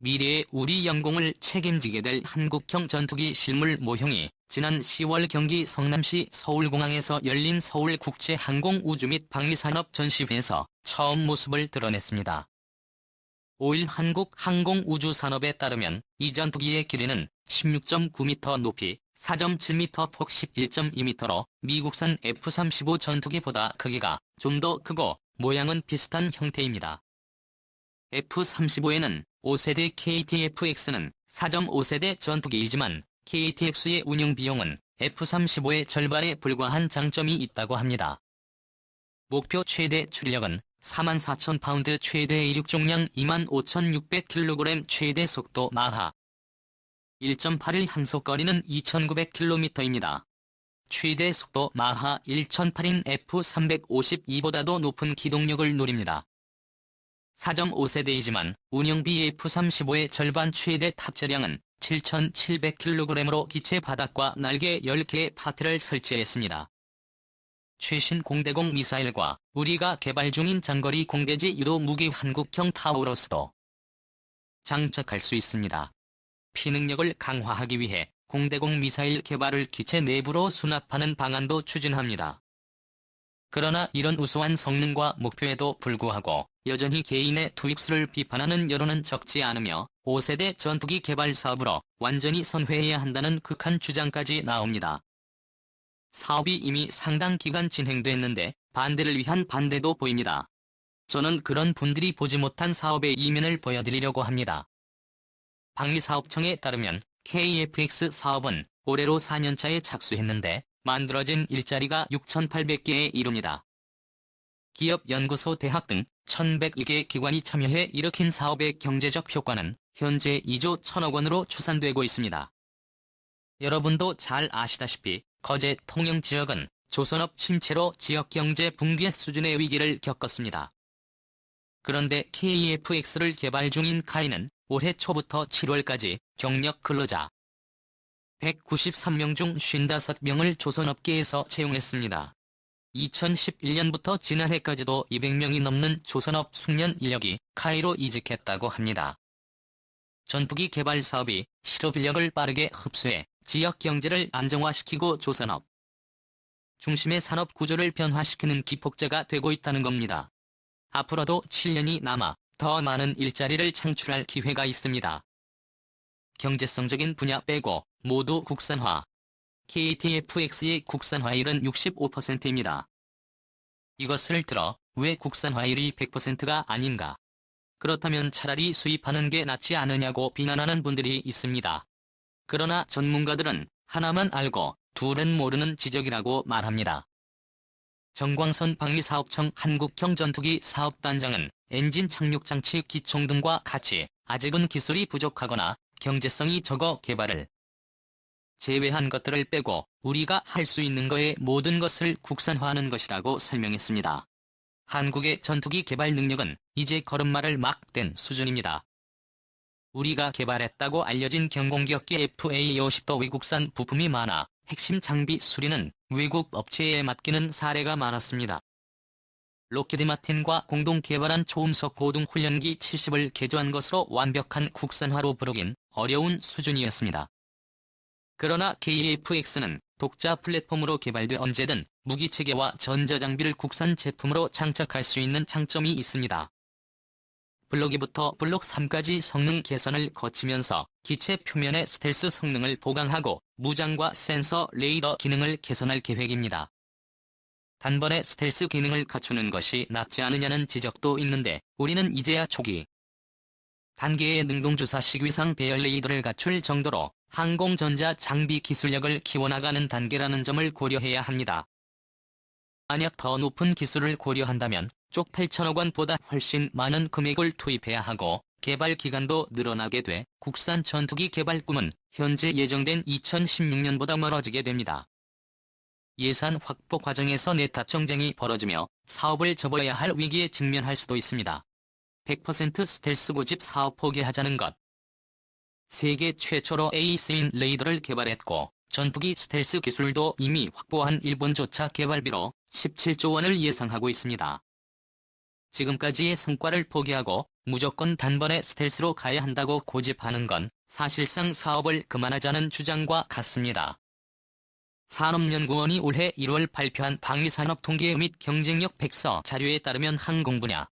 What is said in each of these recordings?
미래의 우리 영공을 책임지게 될 한국형 전투기 실물 모형이 지난 10월 경기 성남시 서울공항에서 열린 서울국제항공우주 및 방위산업 전시회에서 처음 모습을 드러냈습니다. 5일 한국항공우주산업에 따르면 이 전투기의 길이는 16.9m 높이, 4.7m 폭 11.2m로 미국산 F-35 전투기보다 크기가 좀 더 크고 모양은 비슷한 형태입니다. F-35에는 5세대 KTF-X는 4.5세대 전투기이지만 KTX의 운용 비용은 F-35의 절반에 불과한 장점이 있다고 합니다. 목표 최대 출력은 44,000파운드, 최대 이륙重량 25,600kg, 최대 속도 마하 1.8일, 항속거리는 2,900km입니다. 최대 속도 마하 1,008인 F-352보다도 높은 기동력을 노립니다. 4.5세대이지만 운영비 F-35의 절반, 최대 탑재량은 7,700kg으로 기체 바닥과 날개 10개의 파트를 설치했습니다. 최신 공대공 미사일과 우리가 개발 중인 장거리 공대지 유도 무기 한국형 타우러스도 장착할 수 있습니다. 피능력을 강화하기 위해 공대공 미사일 개발을 기체 내부로 수납하는 방안도 추진합니다. 그러나 이런 우수한 성능과 목표에도 불구하고 여전히 개인의 투익수를 비판하는 여론은 적지 않으며 5세대 전투기 개발 사업으로 완전히 선회해야 한다는 극한 주장까지 나옵니다. 사업이 이미 상당 기간 진행됐는데 반대를 위한 반대도 보입니다. 저는 그런 분들이 보지 못한 사업의 이면을 보여드리려고 합니다. 방위사업청에 따르면 KF-X 사업은 올해로 4년차에 착수했는데 만들어진 일자리가 6,800개에 이릅니다. 기업, 연구소, 대학 등 1,102개 기관이 참여해 일으킨 사업의 경제적 효과는 현재 2조 1,000억 원으로 추산되고 있습니다. 여러분도 잘 아시다시피 거제 통영 지역은 조선업 침체로 지역경제 붕괴 수준의 위기를 겪었습니다. 그런데 KF-X를 개발 중인 카이는 올해 초부터 7월까지 경력 근로자 193명 중 55명을 조선업계에서 채용했습니다. 2011년부터 지난해까지도 200명이 넘는 조선업 숙련 인력이 카이로 이직했다고 합니다. 전투기 개발 사업이 실업 인력을 빠르게 흡수해 지역 경제를 안정화시키고 조선업 중심의 산업 구조를 변화시키는 기폭제가 되고 있다는 겁니다. 앞으로도 7년이 남아 더 많은 일자리를 창출할 기회가 있습니다. 경제성적인 분야 빼고 모두 국산화. KTF-X의 국산화율은 65%입니다. 이것을 들어 왜 국산화율이 100%가 아닌가? 그렇다면 차라리 수입하는 게 낫지 않으냐고 비난하는 분들이 있습니다. 그러나 전문가들은 하나만 알고 둘은 모르는 지적이라고 말합니다. 정광선 방위사업청 한국형 전투기 사업단장은 엔진 착륙장치 기총 등과 같이 아직은 기술이 부족하거나 경제성이 적어 개발을 제외한 것들을 빼고 우리가 할 수 있는 거의 모든 것을 국산화하는 것이라고 설명했습니다. 한국의 전투기 개발 능력은 이제 걸음마를 막 뗀 수준입니다. 우리가 개발했다고 알려진 경공기업기 FA-50도 외국산 부품이 많아 핵심 장비 수리는 외국 업체에 맡기는 사례가 많았습니다. 록히드 마틴과 공동 개발한 초음속 고등 훈련기 70을 개조한 것으로 완벽한 국산화로 부르긴 어려운 수준이었습니다. 그러나 KF-X는 독자 플랫폼으로 개발돼 언제든 무기체계와 전자장비를 국산 제품으로 장착할 수 있는 장점이 있습니다. 블록 2부터 블록 3까지 성능 개선을 거치면서 기체 표면의 스텔스 성능을 보강하고 무장과 센서, 레이더 기능을 개선할 계획입니다. 단번에 스텔스 기능을 갖추는 것이 낫지 않느냐는 지적도 있는데 우리는 이제야 초기 단계의 능동주사 식위상 배열 레이더를 갖출 정도로 항공전자 장비 기술력을 키워나가는 단계라는 점을 고려해야 합니다. 만약 더 높은 기술을 고려한다면 쪽 8천억 원보다 훨씬 많은 금액을 투입해야 하고 개발 기간도 늘어나게 돼 국산 전투기 개발 꿈은 현재 예정된 2016년보다 멀어지게 됩니다. 예산 확보 과정에서 내탑 정쟁이 벌어지며 사업을 접어야 할 위기에 직면할 수도 있습니다. 100% 스텔스 고집 사업 포기하자는 것. 세계 최초로 에이스인 레이더를 개발했고 전투기 스텔스 기술도 이미 확보한 일본조차 개발비로 17조 원을 예상하고 있습니다. 지금까지의 성과를 포기하고 무조건 단번에 스텔스로 가야 한다고 고집하는 건 사실상 사업을 그만하자는 주장과 같습니다. 산업연구원이 올해 1월 발표한 방위산업 통계 및 경쟁력 백서 자료에 따르면 항공 분야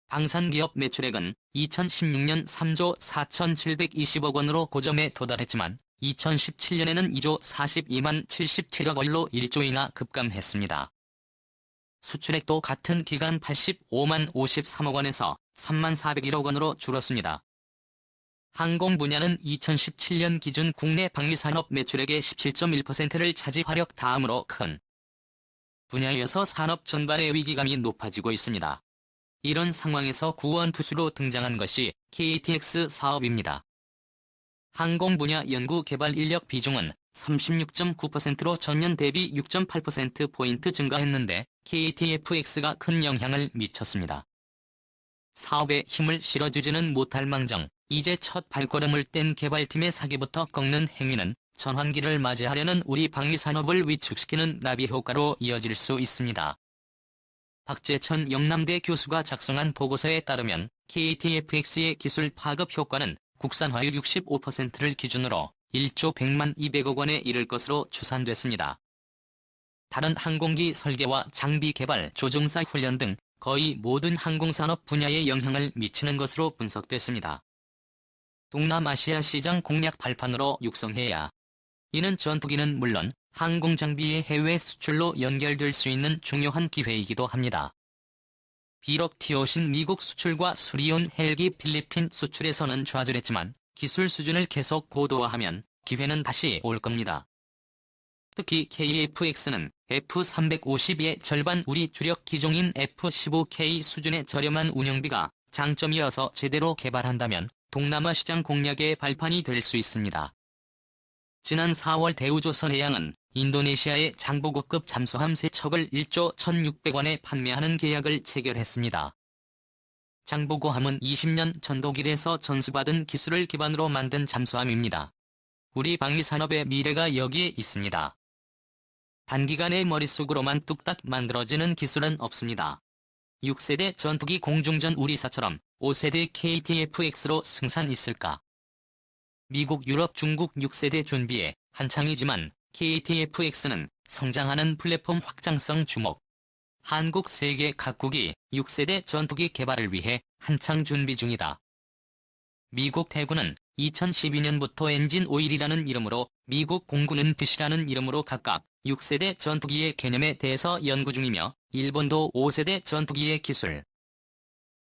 방산기업 매출액은 2016년 3조 4,720억 원으로 고점에 도달했지만 2017년에는 2조 42만 77억 원로 1조이나 급감했습니다. 수출액도 같은 기간 85만 53억 원에서 3만 401억 원으로 줄었습니다. 항공 분야는 2017년 기준 국내 방위산업 매출액의 17.1%를 차지하력 다음으로 큰 분야여서 산업 전반의 위기감이 높아지고 있습니다. 이런 상황에서 구원투수로 등장한 것이 KTX 사업입니다. 항공 분야 연구 개발 인력 비중은 36.9%로 전년 대비 6.8%포인트 증가했는데 KTFX가 큰 영향을 미쳤습니다. 사업에 힘을 실어주지는 못할 망정 이제 첫 발걸음을 뗀 개발팀의 사기부터 꺾는 행위는 전환기를 맞이하려는 우리 방위산업을 위축시키는 나비 효과로 이어질 수 있습니다. 박재천 영남대 교수가 작성한 보고서에 따르면 KTFX의 기술 파급 효과는 국산화율 65%를 기준으로 1조 100만 200억 원에 이를 것으로 추산됐습니다. 다른 항공기 설계와 장비 개발, 조종사 훈련 등 거의 모든 항공산업 분야에 영향을 미치는 것으로 분석됐습니다. 동남아시아 시장 공략 발판으로 육성해야. 이는 전투기는 물론 항공장비의 해외 수출로 연결될 수 있는 중요한 기회이기도 합니다. 비록 티오신 미국 수출과 수리온 헬기 필리핀 수출에서는 좌절했지만 기술 수준을 계속 고도화하면 기회는 다시 올 겁니다. 특히 KFX는 F350의 절반 우리 주력 기종인 F15K 수준의 저렴한 운영비가 장점이어서 제대로 개발한다면 동남아 시장 공략의 발판이 될 수 있습니다. 지난 4월 대우조선해양은 인도네시아의 장보고급 잠수함 3척을 1조 1,600원에 판매하는 계약을 체결했습니다. 장보고함은 20년 전 독일에서 전수받은 기술을 기반으로 만든 잠수함입니다. 우리 방위산업의 미래가 여기에 있습니다. 단기간에 머릿속으로만 뚝딱 만들어지는 기술은 없습니다. 6세대 전투기 공중전 우리사처럼 5세대 KTFX로 승산 있을까? 미국, 유럽, 중국 6세대 준비에 한창이지만 KTFX는 성장하는 플랫폼 확장성 주목. 한국 세계 각국이 6세대 전투기 개발을 위해 한창 준비 중이다. 미국 대군은 2012년부터 엔진 오일이라는 이름으로 미국 공군은 빛이라는 이름으로 각각 6세대 전투기의 개념에 대해서 연구 중이며 일본도 5세대 전투기의 기술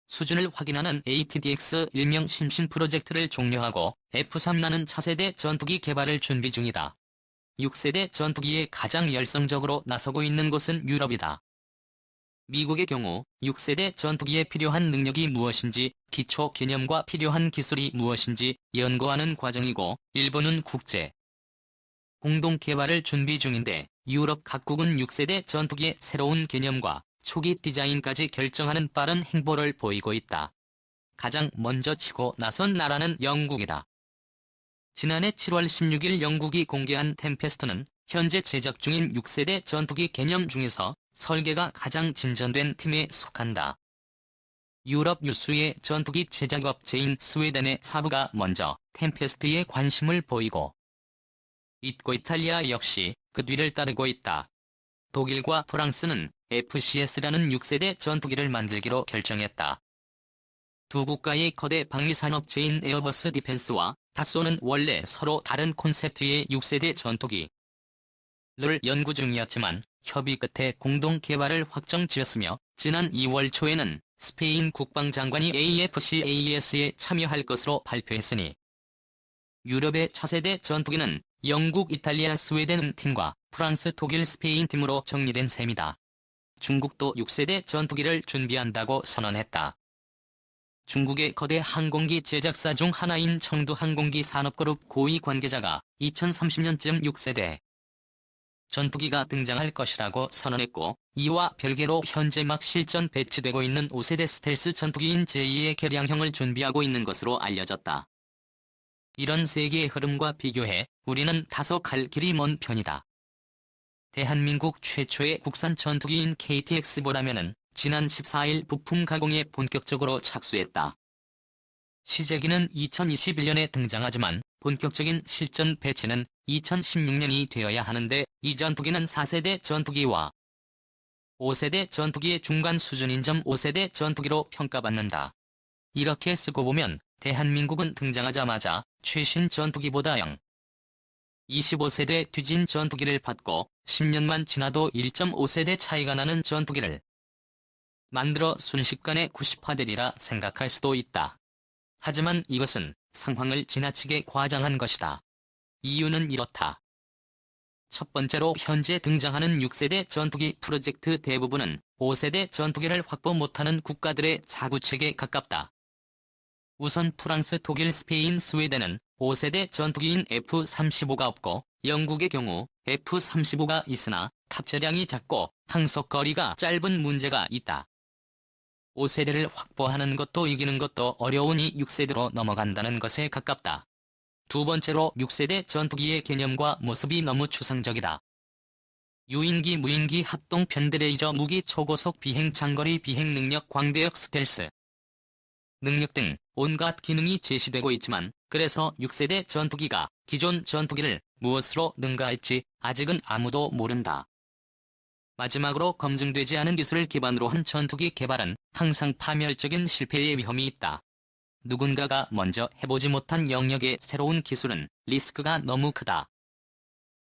수준을 확인하는 ATDX 일명 심신 프로젝트를 종료하고 F3라는 차세대 전투기 개발을 준비 중이다. 6세대 전투기에 가장 열성적으로 나서고 있는 곳은 유럽이다. 미국의 경우 6세대 전투기에 필요한 능력이 무엇인지, 기초 개념과 필요한 기술이 무엇인지 연구하는 과정이고, 일본은 국제 공동 개발을 준비 중인데 유럽 각국은 6세대 전투기의 새로운 개념과 초기 디자인까지 결정하는 빠른 행보를 보이고 있다. 가장 먼저 치고 나선 나라는 영국이다. 지난해 7월 16일 영국이 공개한 템페스트는 현재 제작 중인 6세대 전투기 개념 중에서 설계가 가장 진전된 팀에 속한다. 유럽 유수의 전투기 제작업체인 스웨덴의 사부가 먼저 템페스트에 관심을 보이고 있고 이탈리아 역시 그 뒤를 따르고 있다. 독일과 프랑스는 FCS라는 6세대 전투기를 만들기로 결정했다. 두 국가의 거대 방위산업체인 에어버스 디펜스와 다소는 원래 서로 다른 콘셉트의 6세대 전투기를 연구 중이었지만 협의 끝에 공동 개발을 확정지었으며 지난 2월 초에는 스페인 국방장관이 AFCAES에 참여할 것으로 발표했으니 유럽의 차세대 전투기는 영국, 이탈리아, 스웨덴 팀과 프랑스, 독일, 스페인 팀으로 정리된 셈이다. 중국도 6세대 전투기를 준비한다고 선언했다. 중국의 거대 항공기 제작사 중 하나인 청두 항공기 산업그룹 고위 관계자가 2030년쯤 6세대 전투기가 등장할 것이라고 선언했고, 이와 별개로 현재 막 실전 배치되고 있는 5세대 스텔스 전투기인 제2의 개량형을 준비하고 있는 것으로 알려졌다. 이런 세계의 흐름과 비교해 우리는 다소 갈 길이 먼 편이다. 대한민국 최초의 국산 전투기인 KTX보다면은 지난 14일 부품 가공에 본격적으로 착수했다. 시제기는 2021년에 등장하지만 본격적인 실전 배치는 2016년이 되어야 하는데 이 전투기는 4세대 전투기와 5세대 전투기의 중간 수준인 점 5세대 전투기로 평가받는다. 이렇게 쓰고 보면 대한민국은 등장하자마자 최신 전투기보다 25세대 뒤진 전투기를 받고 10년만 지나도 1.5세대 차이가 나는 전투기를 만들어 순식간에 90화되리라 생각할 수도 있다. 하지만 이것은 상황을 지나치게 과장한 것이다. 이유는 이렇다. 첫 번째로 현재 등장하는 6세대 전투기 프로젝트 대부분은 5세대 전투기를 확보 못하는 국가들의 자구책에 가깝다. 우선 프랑스, 독일, 스페인, 스웨덴은 5세대 전투기인 F-35가 없고 영국의 경우 F-35가 있으나 탑재량이 작고 항속거리가 짧은 문제가 있다. 5세대를 확보하는 것도 이기는 것도 어려우니 6세대로 넘어간다는 것에 가깝다. 두 번째로 6세대 전투기의 개념과 모습이 너무 추상적이다. 유인기, 무인기, 합동 편대레이저 무기, 초고속 비행, 장거리 비행 능력, 광대역, 스텔스 능력 등 온갖 기능이 제시되고 있지만 그래서 6세대 전투기가 기존 전투기를 무엇으로 능가할지 아직은 아무도 모른다. 마지막으로 검증되지 않은 기술을 기반으로 한 전투기 개발은 항상 파멸적인 실패의 위험이 있다. 누군가가 먼저 해보지 못한 영역의 새로운 기술은 리스크가 너무 크다.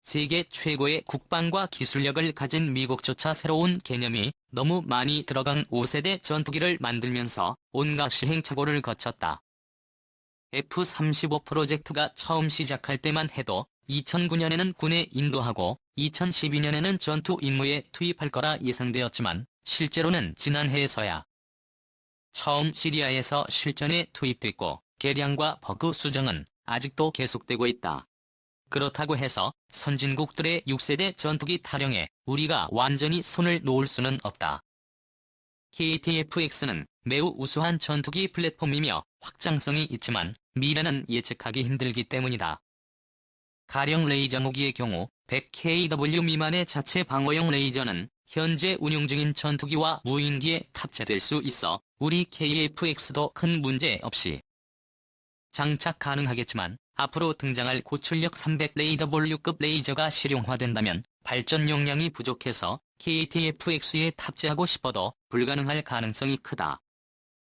세계 최고의 국방과 기술력을 가진 미국조차 새로운 개념이 너무 많이 들어간 5세대 전투기를 만들면서 온갖 시행착오를 거쳤다. F-35 프로젝트가 처음 시작할 때만 해도 2009년에는 군에 인도하고 2012년에는 전투 임무에 투입할 거라 예상되었지만 실제로는 지난해에서야 처음 시리아에서 실전에 투입됐고 개량과 버그 수정은 아직도 계속되고 있다. 그렇다고 해서 선진국들의 6세대 전투기 타령에 우리가 완전히 손을 놓을 수는 없다. KTF-X는 매우 우수한 전투기 플랫폼이며 확장성이 있지만 미래는 예측하기 힘들기 때문이다. 가령 레이저 무기의 경우 100kW 미만의 자체 방어용 레이저는 현재 운용 중인 전투기와 무인기에 탑재될 수 있어 우리 KF-X도 큰 문제 없이 장착 가능하겠지만 앞으로 등장할 고출력 300 레이더볼류급 레이저가 실용화된다면 발전 용량이 부족해서 KTF-X에 탑재하고 싶어도 불가능할 가능성이 크다.